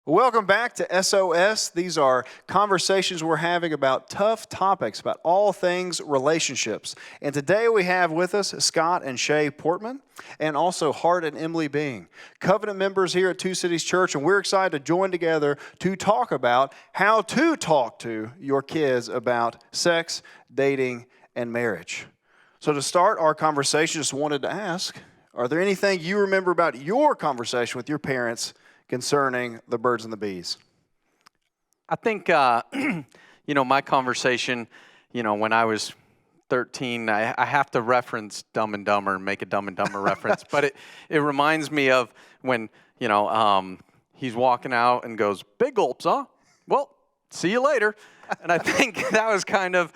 Welcome back to SOS. These are conversations we're having about tough topics, about all things relationships. And today we have with us Scott and Shay Portman, and also Hart and Emily Being, covenant members here at Two Cities Church, and we're excited to join together to talk about how to talk to your kids about sex, dating, and marriage. So to start our conversation, just wanted to ask, are there anything you remember about your conversation with your parents concerning the birds and the bees? I think, my conversation, when I was 13, I have to reference Dumb and Dumber and make a Dumb and Dumber reference. But it reminds me of when, he's walking out and goes, "Big gulps, huh? Well, see you later." And I think that was kind of,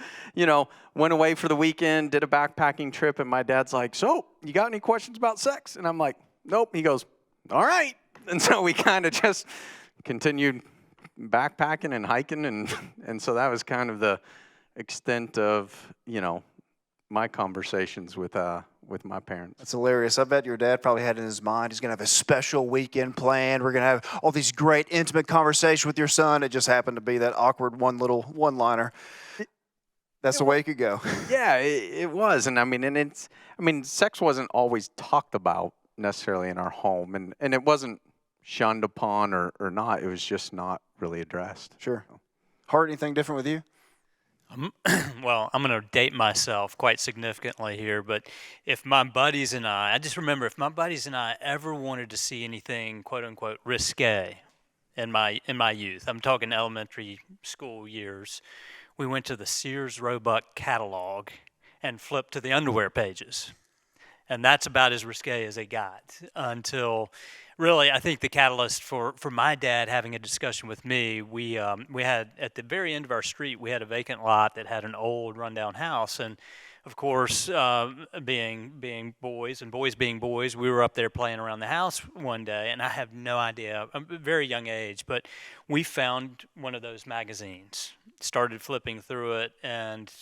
went away for the weekend, did a backpacking trip, and my dad's like, "So, you got any questions about sex?" And I'm like, "Nope." He goes, "All right." And so we kind of just continued backpacking and hiking, and so that was kind of the extent of, my conversations with my parents. That's hilarious. I bet your dad probably had in his mind, he's going to have a special weekend planned. We're going to have all these great intimate conversations with your son. It just happened to be that awkward one-liner. That's the way it could go. Yeah, it was. And sex wasn't always talked about necessarily in our home, and it wasn't shunned upon or not. It was just not really addressed. Sure. Hart, anything different with you? Well, I'm going to date myself quite significantly here, but if my buddies and I just remember if my buddies and I ever wanted to see anything quote unquote risque in my youth, I'm talking elementary school years, we went to the Sears Roebuck catalog and flipped to the underwear pages. And that's about as risque as it got until, really, I think the catalyst for my dad having a discussion with me, we had, at the very end of our street, we had a vacant lot that had an old rundown house. And, of course, being boys and boys being boys, we were up there playing around the house one day, and I have no idea, a very young age, but we found one of those magazines, started flipping through it, and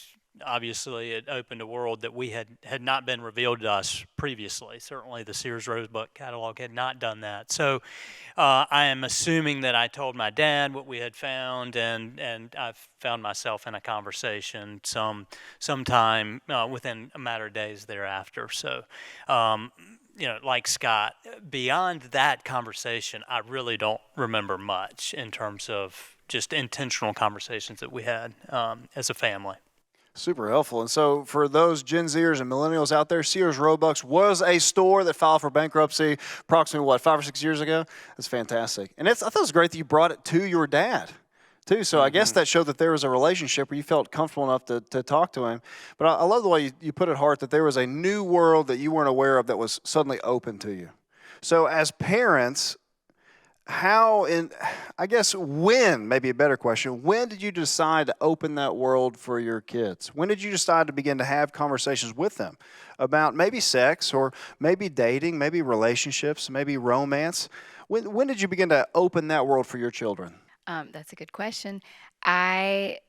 obviously it opened a world that we had not been revealed to us previously. Certainly the Sears Roebuck catalog had not done that. So I am assuming that I told my dad what we had found, and I found myself in a conversation sometime within a matter of days thereafter. So like Scott, beyond that conversation, I really don't remember much in terms of just intentional conversations that we had as a family. Super helpful. And so for those Gen Zers and millennials out there, Sears Roebuck was a store that filed for bankruptcy approximately, 5 or 6 years ago? That's fantastic. And I thought it was great that you brought it to your dad, too. So I guess that showed that there was a relationship where you felt comfortable enough to talk to him. But I love the way you put it, Hart, that there was a new world that you weren't aware of that was suddenly open to you. So as parents, when, maybe a better question, when did you decide to open that world for your kids? When did you decide to begin to have conversations with them about maybe sex or maybe dating, maybe relationships, maybe romance? When did you begin to open that world for your children? That's a good question. I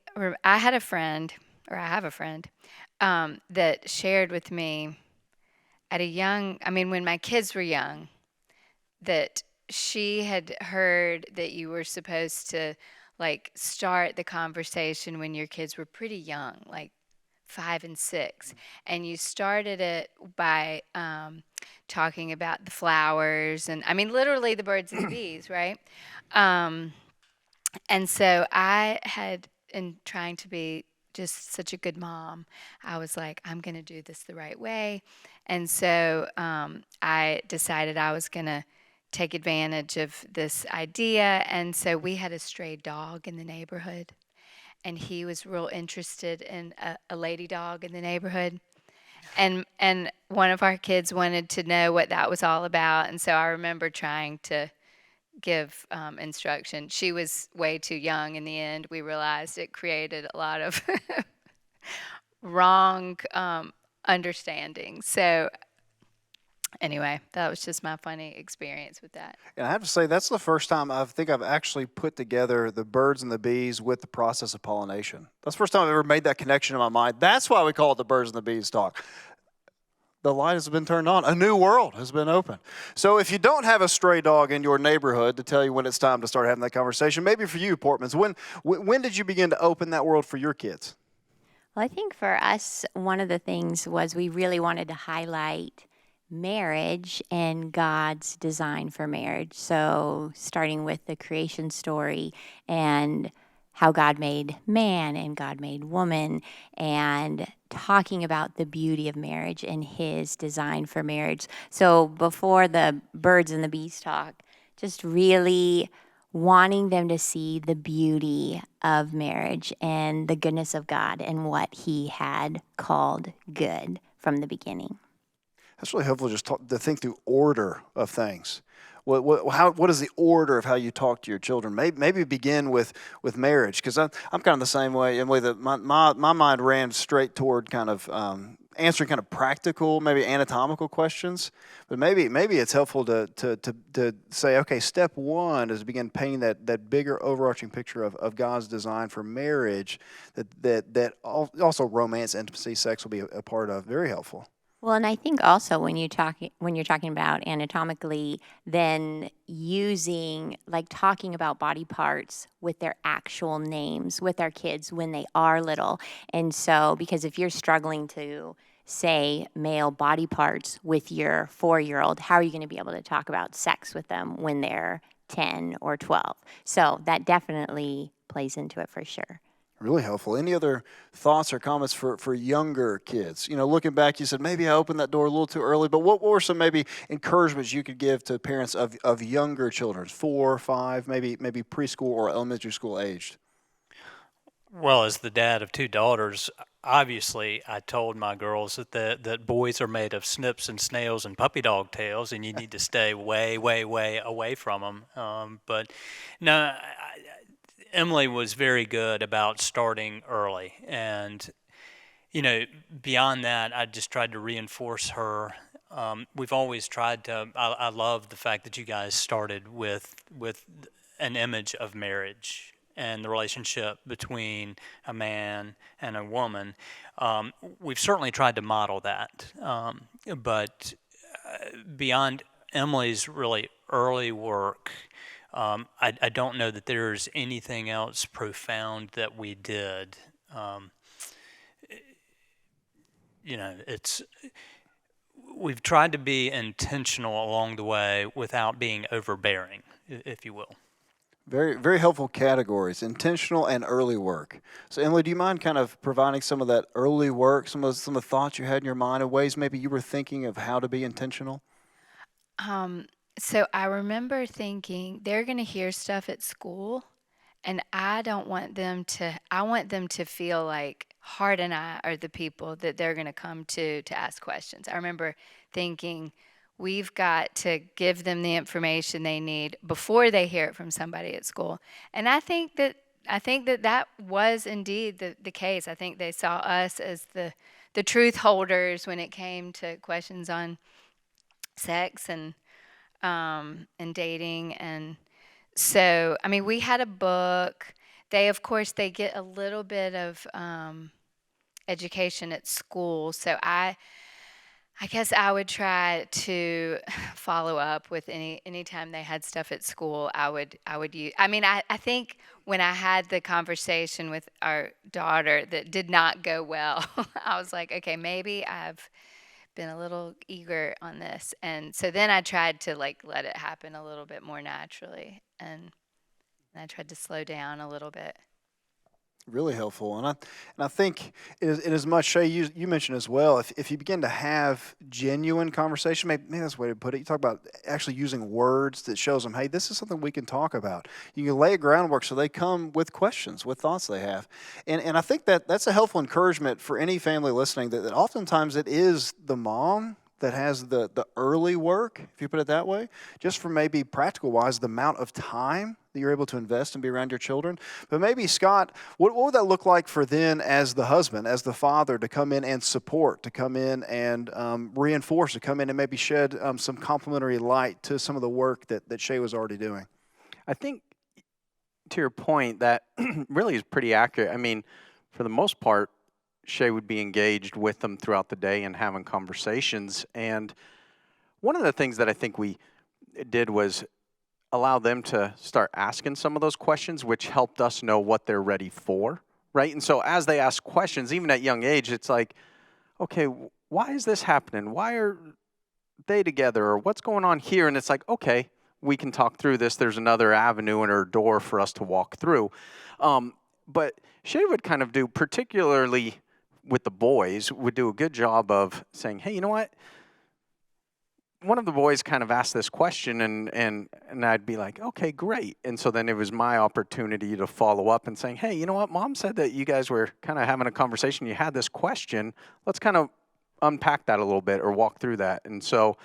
had a friend, or I have a friend, that shared with me when my kids were young, that she had heard that you were supposed to start the conversation when your kids were pretty young, like 5 and 6. And you started it by talking about the flowers and literally the birds and the bees, right? And so I had, in trying to be just such a good mom, I was like, I'm going to do this the right way. And so I decided I was going to take advantage of this idea. And so we had a stray dog in the neighborhood, and he was real interested in a lady dog in the neighborhood. And one of our kids wanted to know what that was all about. And so I remember trying to give instruction. She was way too young in the end. We realized it created a lot of wrong understanding. So anyway, that was just my funny experience with that. And I have to say, that's the first time I think I've actually put together the birds and the bees with the process of pollination. That's the first time I've ever made that connection in my mind. That's why we call it the birds and the bees talk. the light has been turned on. A new world has been opened. So if you don't have a stray dog in your neighborhood to tell you when it's time to start having that conversation, maybe for you, Portmans, when did you begin to open that world for your kids? Well, I think for us, one of the things was we really wanted to highlight marriage and God's design for marriage. So, starting with the creation story and how God made man and God made woman, and talking about the beauty of marriage and his design for marriage. So, before the birds and the bees talk, just really wanting them to see the beauty of marriage and the goodness of God and what he had called good from the beginning. That's really helpful just to think through order of things. What is the order of how you talk to your children? Maybe begin with marriage, because I'm kind of the same way, Emily, that my mind ran straight toward kind of answering kind of practical, maybe anatomical questions. But maybe it's helpful to say, okay, step one is to begin painting that bigger overarching picture of God's design for marriage, that also romance, intimacy, sex will be a part of. Very helpful. Well, and I think also when you're talking about anatomically, then talking about body parts with their actual names with our kids when they are little. And so, because if you're struggling to say male body parts with your 4-year-old, how are you going to be able to talk about sex with them when they're 10 or 12? So that definitely plays into it for sure. Really helpful. Any other thoughts or comments for younger kids? You know, looking back, you said maybe I opened that door a little too early, but what were some maybe encouragements you could give to parents of younger children, 4, 5, maybe preschool or elementary school aged? Well, as the dad of 2 daughters, obviously I told my girls that boys are made of snips and snails and puppy dog tails, and you need to stay way, way, way away from them. But no, Emily was very good about starting early, and beyond that, I just tried to reinforce her. We've always tried to. I love the fact that you guys started with an image of marriage and the relationship between a man and a woman. We've certainly tried to model that, but beyond Emily's really early work, I don't know that there's anything else profound that we did. We've tried to be intentional along the way without being overbearing, if you will. Very, very helpful categories, intentional and early work. So, Emily, do you mind kind of providing some of that early work, some of the thoughts you had in your mind, and ways maybe you were thinking of how to be intentional? So I remember thinking they're going to hear stuff at school, and I want them to feel like Hart and I are the people that they're going to come to ask questions. I remember thinking we've got to give them the information they need before they hear it from somebody at school. And I think that was indeed the case. I think they saw us as the truth holders when it came to questions on sex and dating. And so, I mean, we had a book. Of course, they get a little bit of education at school. So I guess I would try to follow up with any time they had stuff at school. I would use. I mean, I think when I had the conversation with our daughter that did not go well, I was like, okay, maybe I've been a little eager on this, and so then I tried to let it happen a little bit more naturally, and I tried to slow down a little bit. Really helpful, and I think in as much, Shay, you mentioned as well, if you begin to have genuine conversation, maybe that's the way to put it. You talk about actually using words that shows them, hey, this is something we can talk about. You can lay a groundwork so they come with questions, with thoughts they have, and I think that's a helpful encouragement for any family listening. That oftentimes it is the mom that has the early work, if you put it that way, just for maybe practical wise, the amount of time that you're able to invest and be around your children. But maybe, Scott, what would that look like for then as the husband, as the father, to come in and support, to come in and reinforce, to come in and maybe shed some complimentary light to some of the work that Shay was already doing? I think, to your point, that really is pretty accurate. I mean, for the most part, Shay would be engaged with them throughout the day and having conversations. And one of the things that I think we did was allow them to start asking some of those questions, which helped us know what they're ready for, right? And so as they ask questions, even at young age, it's like, okay, why is this happening? Why are they together? Or what's going on here? And it's like, okay, we can talk through this. There's another avenue and or door for us to walk through. But Shay would kind of do, particularly with the boys, would do a good job of saying, hey, you know what? One of the boys kind of asked this question, and I'd be like, okay, great. And so then it was my opportunity to follow up and saying, hey, you know what? Mom said that you guys were kind of having a conversation. You had this question. Let's kind of unpack that a little bit or walk through that. And so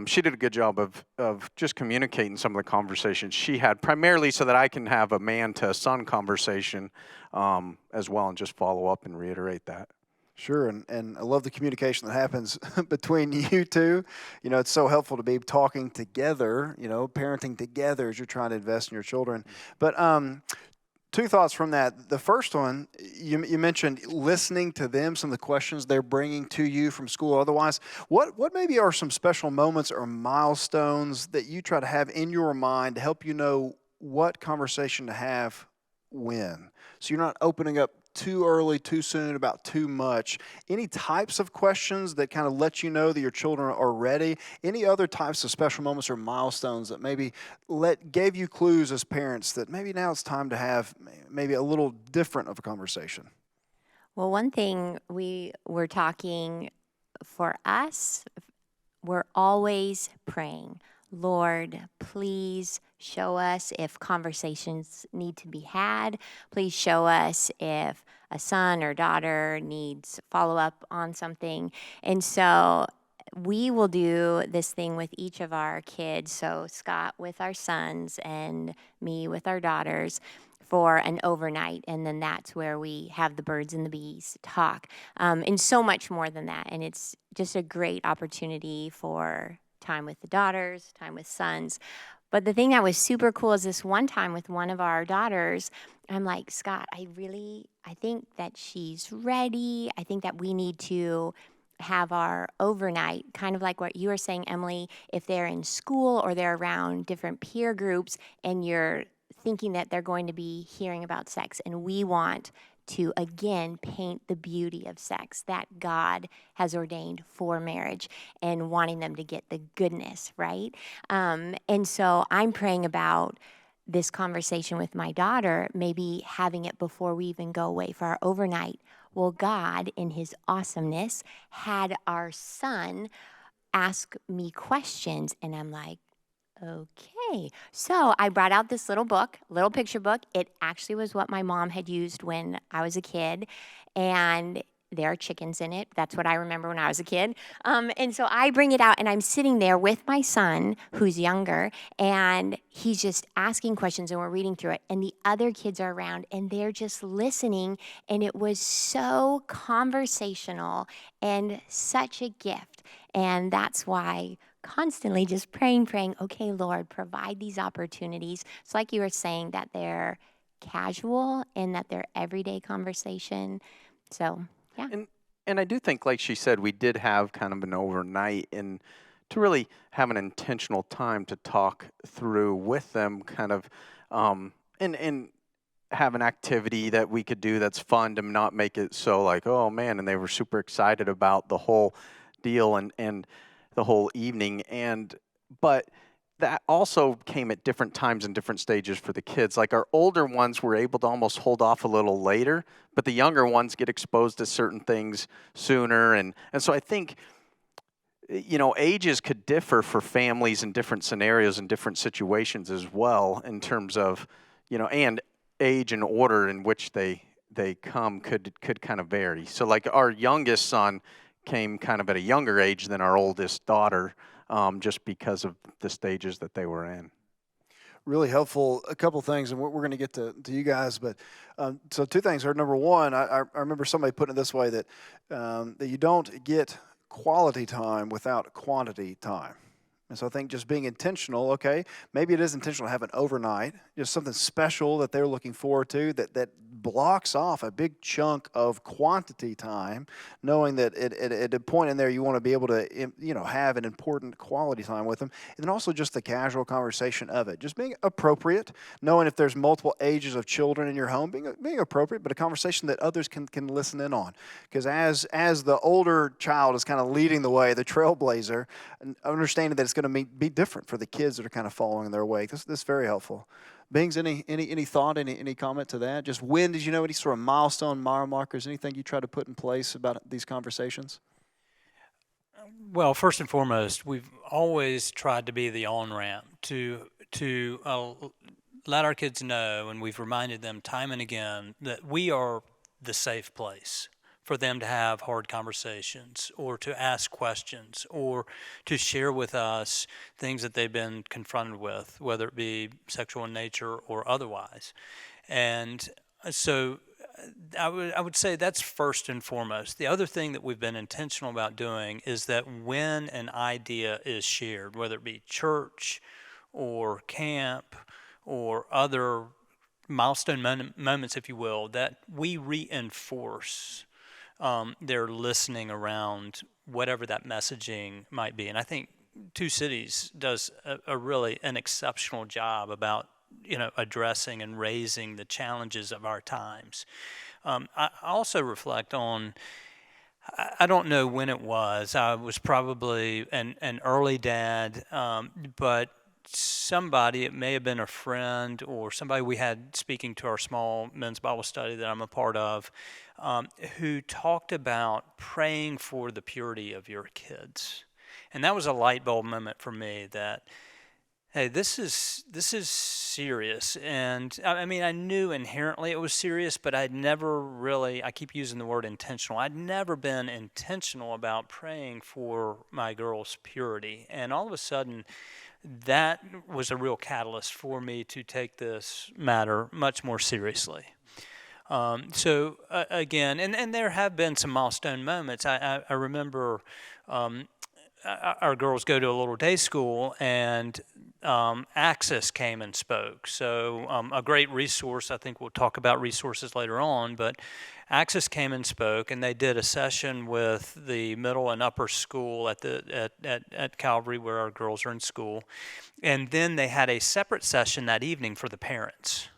she did a good job of just communicating some of the conversations she had, primarily so that I can have a man to son conversation as well and just follow up and reiterate that. Sure, and I love the communication that happens between you two. You know, it's so helpful to be talking together, you know, parenting together as you're trying to invest in your children. But two thoughts from that. The first one, you mentioned listening to them, some of the questions they're bringing to you from school or otherwise. What maybe are some special moments or milestones that you try to have in your mind to help you know what conversation to have when? So you're not opening up too early, too soon, about too much. Any types of questions that kind of let you know that your children are ready? Any other types of special moments or milestones that maybe gave you clues as parents that maybe now it's time to have maybe a little different of a conversation? Well, one thing we were talking for us, we're always praying, Lord, please show us if conversations need to be had. Please show us if a son or daughter needs follow up on something. And so we will do this thing with each of our kids. So Scott with our sons and me with our daughters for an overnight. And then that's where we have the birds and the bees talk. And so much more than that. And it's just a great opportunity for time with the daughters, time with sons. But the thing that was super cool is this one time with one of our daughters, I'm like, Scott, I think that she's ready. I think that we need to have our overnight, kind of like what you were saying, Emily, if they're in school or they're around different peer groups and you're thinking that they're going to be hearing about sex. And we want to, again, paint the beauty of sex that God has ordained for marriage and wanting them to get the goodness, right? And so I'm praying about this conversation with my daughter, maybe having it before we even go away for our overnight. Well, God, in his awesomeness, had our son ask me questions, and I'm like, okay. So I brought out this little picture book. It actually was what my mom had used when I was a kid. And there are chickens in it. That's what I remember when I was a kid. And so I bring it out, and I'm sitting there with my son, who's younger, and he's just asking questions, and we're reading through it. And the other kids are around, and they're just listening. And it was so conversational and such a gift. And that's why constantly just praying, okay, Lord, provide these opportunities. It's like you were saying, that they're casual and that they're everyday conversation. So, yeah. And I do think, like she said, we did have kind of an overnight and to really have an intentional time to talk through with them kind of and have an activity that we could do that's fun to not make it so like, oh, man, and they were super excited about the whole deal and the whole evening. But that also came at different times and different stages for the kids. Like our older ones were able to almost hold off a little later, but the younger ones get exposed to certain things sooner. And so I think, you know, ages could differ for families in different scenarios and different situations as well in terms of, you know, and age and order in which they come could kind of vary. So like our youngest son came kind of at a younger age than our oldest daughter, just because of the stages that they were in. Really helpful. A couple things, and we're going to get to you guys, but so two things are, number one, I remember somebody putting it this way, that that you don't get quality time without quantity time. And so I think just being intentional, okay, maybe it is intentional to have an overnight, just something special that they're looking forward to, that blocks off a big chunk of quantity time, knowing that at a point in there you want to be able to, have an important quality time with them. And then also just the casual conversation of it, just being appropriate, knowing if there's multiple ages of children in your home, being appropriate, but a conversation that others can listen in on. Because as the older child is kind of leading the way, the trailblazer, and understanding that it's going to be different for the kids that are kind of following their wake. This is very helpful. Bings, any thought, any comment to that? Just when did you know any sort of milestone, mile markers, anything you try to put in place about these conversations? Well, first and foremost, we've always tried to be the on-ramp to let our kids know, and we've reminded them time and again that we are the safe place for them to have hard conversations or to ask questions or to share with us things that they've been confronted with, whether it be sexual in nature or otherwise. And so I would say that's first and foremost. The other thing that we've been intentional about doing is that when an idea is shared, whether it be church or camp or other milestone moments, if you will, that we reinforce their listening around whatever that messaging might be. And I think Two Cities does an exceptional job about addressing and raising the challenges of our times. I also reflect on, I don't know when it was. I was probably an early dad, but somebody, it may have been a friend or somebody we had speaking to our small men's Bible study that I'm a part of, who talked about praying for the purity of your kids. And that was a light bulb moment for me that, hey, this is serious. And I mean, I knew inherently it was serious, but I'd never really, I keep using the word intentional. I'd never been intentional about praying for my girls' purity. And all of a sudden, that was a real catalyst for me to take this matter much more seriously. Again, and there have been some milestone moments. I remember our girls go to a little day school, and Access came and spoke. So a great resource. I think we'll talk about resources later on, but Access came and spoke, and they did a session with the middle and upper school at Calvary, where our girls are in school, and then they had a separate session that evening for the parents.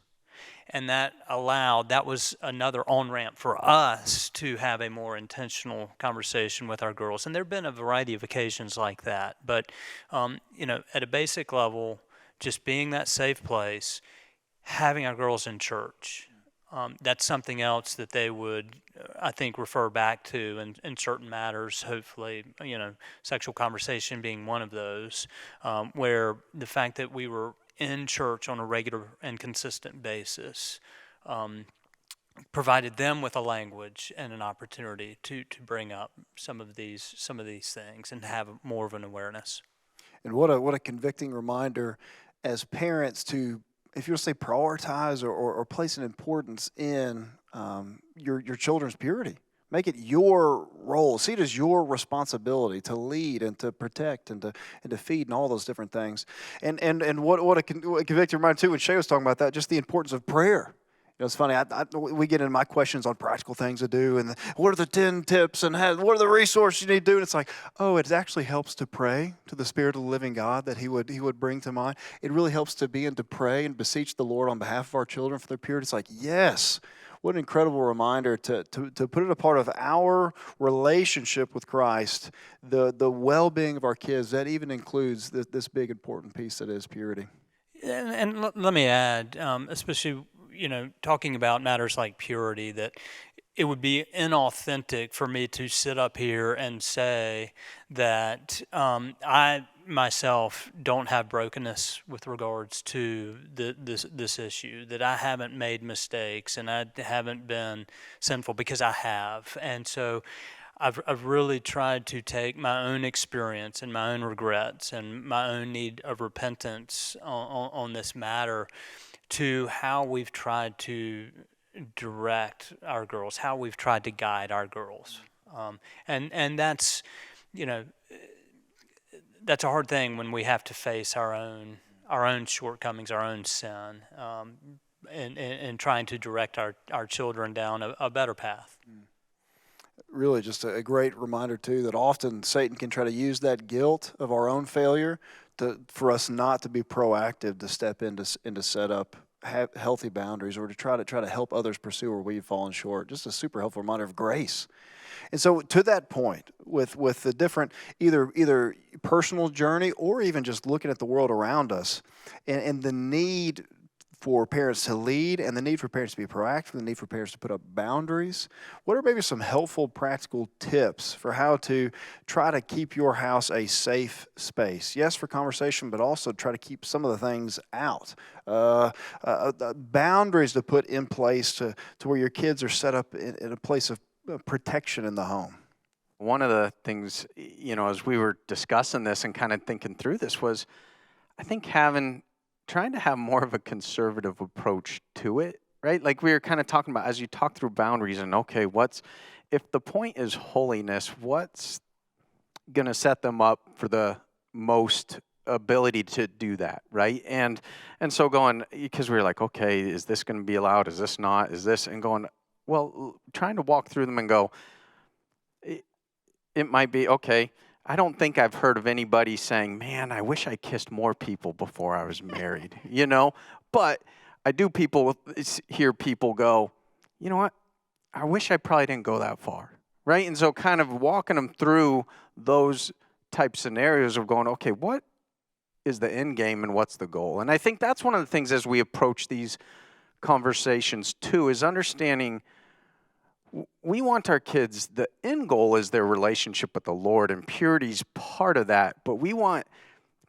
And that was another on-ramp for us to have a more intentional conversation with our girls. And there have been a variety of occasions like that. But, at a basic level, just being that safe place, having our girls in church, that's something else that they would, I think, refer back to in certain matters, hopefully, sexual conversation being one of those, where the fact that we were in church on a regular and consistent basis provided them with a language and an opportunity to bring up some of these things and have more of an awareness. And what a convicting reminder as parents to, if you were to say, prioritize or place an importance in your children's purity. Make it your role. See it as your responsibility to lead and to protect and to feed and all those different things. And what a convicting reminder too, when Shay was talking about that, just the importance of prayer. It's funny, we get into my questions on practical things to do and what are the 10 tips and what are the resources you need to do. And it's like, it actually helps to pray to the Spirit of the living God that He would bring to mind. It really helps to be and to pray and beseech the Lord on behalf of our children for their purity. It's like, yes. What an incredible reminder to put it a part of our relationship with Christ, the well-being of our kids. That even includes this big important piece that is purity. And let me add, especially talking about matters like purity, that it would be inauthentic for me to sit up here and say that I myself don't have brokenness with regards to this issue, that I haven't made mistakes and I haven't been sinful, because I have. And so I've really tried to take my own experience and my own regrets and my own need of repentance on this matter to how we've tried to direct our girls, how we've tried to guide our girls. And that's, that's a hard thing when we have to face our own shortcomings, our own sin. in trying to direct our children down a better path. Really just a great reminder too that often Satan can try to use that guilt of our own failure for us not to be proactive, to step in to set up healthy boundaries, or to try to help others pursue where we've fallen short. Just a super helpful reminder of grace. And so to that point, with the different either personal journey or even just looking at the world around us, and the need for parents to lead, and the need for parents to be proactive, the need for parents to put up boundaries, what are maybe some helpful practical tips for how to try to keep your house a safe space? Yes, for conversation, but also try to keep some of the things out. Boundaries to put in place to where your kids are set up in a place of protection in the home. One of the things, as we were discussing this and kind of thinking through this was, I think trying to have more of a conservative approach to it, right? Like we were kind of talking about as you talk through boundaries and, okay, if the point is holiness, what's going to set them up for the most ability to do that, right? And so because we were like, okay, is this going to be allowed? Is this not? Is this? And going, well, trying to walk through them and go, it might be, okay, I don't think I've heard of anybody saying, man, I wish I kissed more people before I was married, But I do hear people go, you know what? I wish I probably didn't go that far, right? And so kind of walking them through those type scenarios of going, okay, what is the end game and what's the goal? And I think that's one of the things as we approach these conversations too, is understanding we want our kids, the end goal is their relationship with the Lord, and purity's part of that, but we want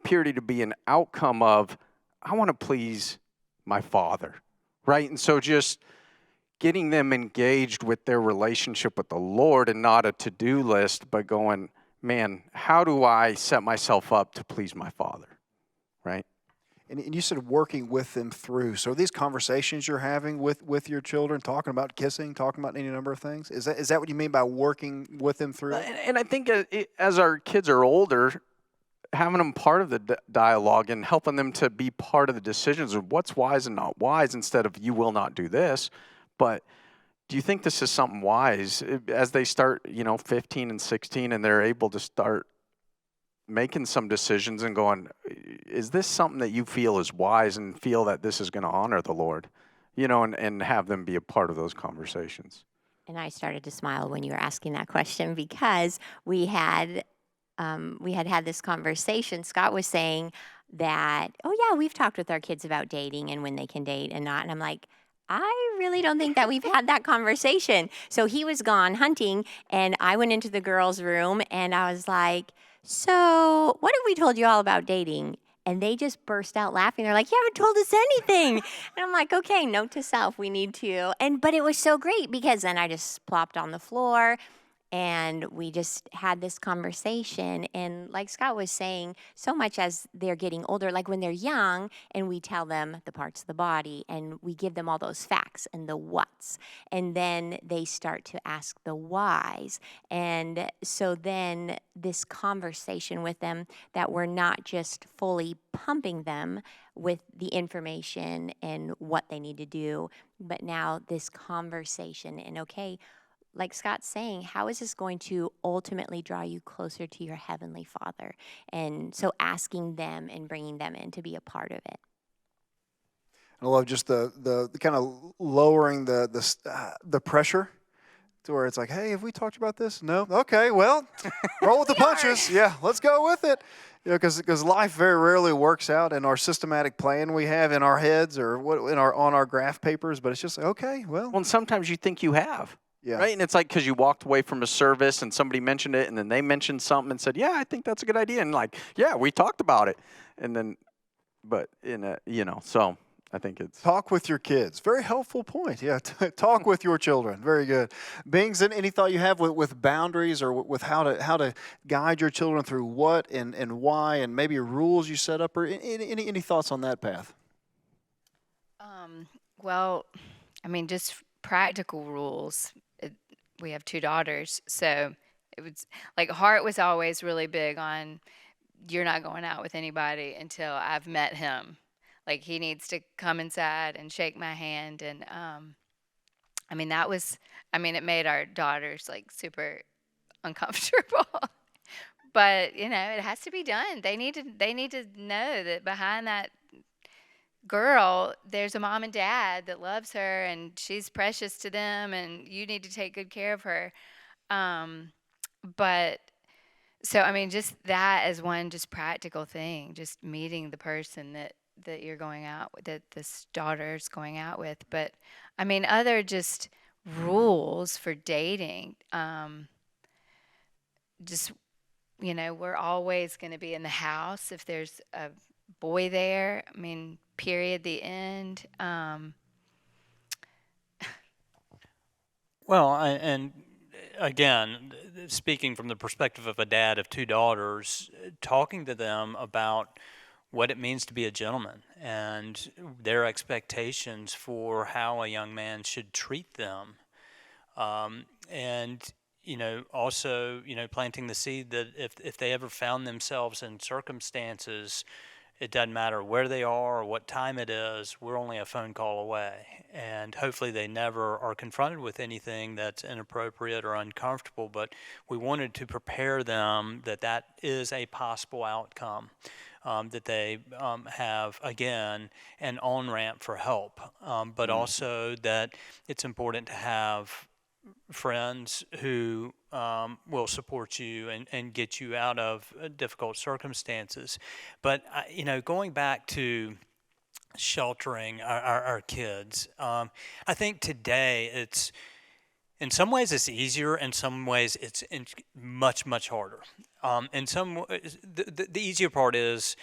purity to be an outcome of, I want to please my Father, right? And so just getting them engaged with their relationship with the Lord and not a to-do list, but going, man, how do I set myself up to please my Father, right? And you said working with them through. So are these conversations you're having with your children, talking about kissing, talking about any number of things? Is that what you mean by working with them through? And I think as our kids are older, having them part of the dialogue and helping them to be part of the decisions of what's wise and not wise, instead of you will not do this. But do you think this is something wise as they start, 15 and 16, and they're able to start making some decisions and going, is this something that you feel is wise and feel that this is going to honor the Lord, and have them be a part of those conversations? And I started to smile when you were asking that question, because we had this conversation. Scott was saying that, oh yeah, we've talked with our kids about dating and when they can date and not. And I'm like, I really don't think that we've had that conversation. So he was gone hunting, and I went into the girls' room and I was like, so what have we told you all about dating? And they just burst out laughing. They're like, you haven't told us anything. And I'm like, okay, note to self, we need to. But it was so great, because then I just plopped on the floor and we just had this conversation. And like Scott was saying, so much as they're getting older, like when they're young and we tell them the parts of the body and we give them all those facts and the whats, and then they start to ask the whys. And so then this conversation with them, that we're not just fully pumping them with the information and what they need to do, but now this conversation and, okay, like Scott's saying, how is this going to ultimately draw you closer to your Heavenly Father? And so asking them and bringing them in to be a part of it. I love just the kind of lowering the pressure to where it's like, hey, have we talked about this? No? Okay, well, roll with the punches. Yeah, let's go with it. Because life very rarely works out in our systematic plan we have in our heads or on our graph papers, but it's just, okay, well. Well, and sometimes you think you have. Yeah. Right? And it's like because you walked away from a service and somebody mentioned it, and then they mentioned something and said, yeah, I think that's a good idea. And like, yeah, we talked about it. And then, but so I think it's. Talk with your kids. Very helpful point. Yeah, talk with your children. Very good. Bings, any thought you have with boundaries or with how to guide your children through what and why, and maybe rules you set up, or any thoughts on that path? Well, I mean, just practical rules. We have 2 daughters, so it was like Hart was always really big on, you're not going out with anybody until I've met him. Like he needs to come inside and shake my hand. And I mean, that was, I mean, it made our daughters like super uncomfortable. But you know, it has to be done. They need to know that behind that girl, there's a mom and dad that loves her, and she's precious to them, and you need to take good care of her. But so I mean, just that as one just practical thing, just meeting the person that you're going out with, that this daughter's going out with. But I mean, other just rules for dating. Just you know, we're always going to be in the house if there's a boy there. I mean, period, the end. Well, and again, speaking from the perspective of a dad of two daughters, talking to them about what it means to be a gentleman and their expectations for how a young man should treat them. And also, planting the seed that if they ever found themselves in circumstances, it doesn't matter where they are or what time it is, we're only a phone call away. And hopefully they never are confronted with anything that's inappropriate or uncomfortable, but we wanted to prepare them that that is a possible outcome, that they have, again, an on-ramp for help, but also that it's important to have friends who will support you and get you out of difficult circumstances. But, going back to sheltering our kids, I think today it's, in some ways it's easier, in some ways it's much, much harder. In some the easier part is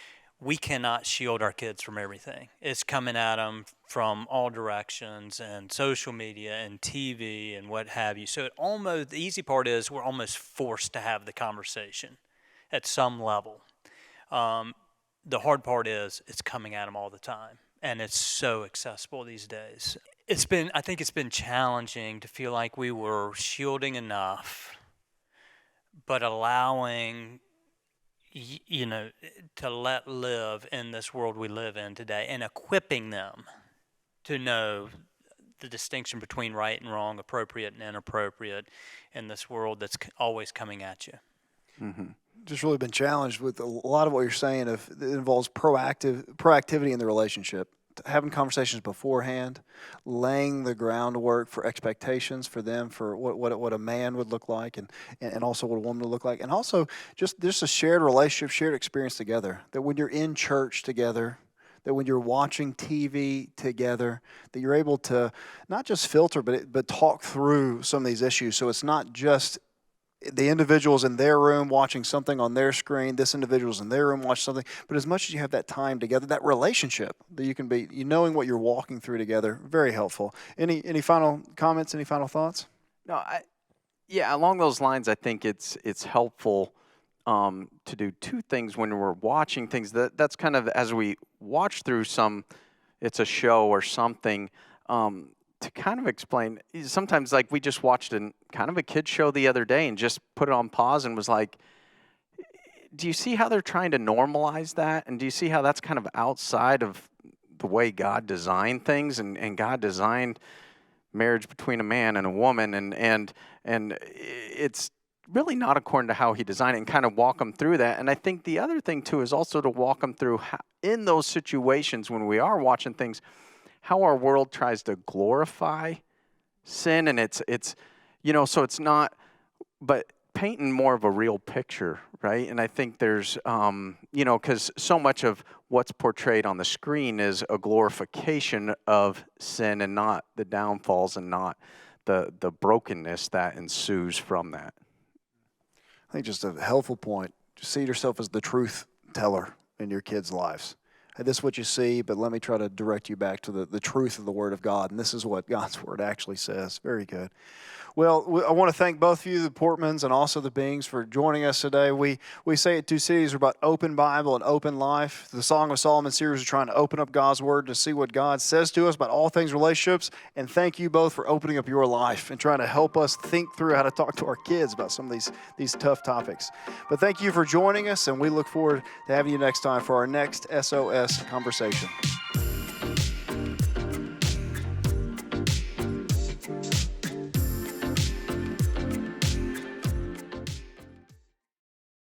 we cannot shield our kids from everything. It's coming at them from all directions, and social media and TV and what have you. So the easy part is we're almost forced to have the conversation at some level. The hard part is it's coming at them all the time, and it's so accessible these days. I think it's been challenging to feel like we were shielding enough, but allowing to let live in this world we live in today, and equipping them to know the distinction between right and wrong, appropriate and inappropriate in this world that's always coming at you. Just really been challenged with a lot of what you're saying. It involves proactivity in the relationship, having conversations beforehand, laying the groundwork for expectations for them, for what a man would look like, and also what a woman would look like, and also just a shared relationship, shared experience together. That when you're in church together, that when you're watching TV together, that you're able to not just filter, but talk through some of these issues. So it's not just the individuals in their room watching something on their screen, this individual's in their room watching something, but as much as you have that time together, that relationship that you can be, knowing what you're walking through together, very helpful. Any final comments, any final thoughts? No, along those lines, I think it's helpful to do two things when we're watching things. That's kind of, as we watch through it's a show or something, to kind of explain. Sometimes, like, we just watched kind of a kid show the other day and just put it on pause and was like, do you see how they're trying to normalize that? And do you see how that's kind of outside of the way God designed things? And God designed marriage between a man and a woman, and it's really not according to how he designed it, and kind of walk them through that. And I think the other thing too is also to walk them through how, in those situations when we are watching things, how our world tries to glorify sin, and it's so it's not, but painting more of a real picture, right? And I think there's because so much of what's portrayed on the screen is a glorification of sin and not the downfalls and not the brokenness that ensues from that. I think just a helpful point. Just see yourself as the truth teller in your kids' lives. Hey, this is what you see, but let me try to direct you back to the truth of the Word of God. And this is what God's Word actually says. Very good. Well, I want to thank both of you, the Portmans and also the Bings, for joining us today. We say at Two Cities, we're about open Bible and open life. The Song of Solomon series is trying to open up God's Word to see what God says to us about all things relationships. And thank you both for opening up your life and trying to help us think through how to talk to our kids about some of these tough topics. But thank you for joining us, and we look forward to having you next time for our next SOS conversation.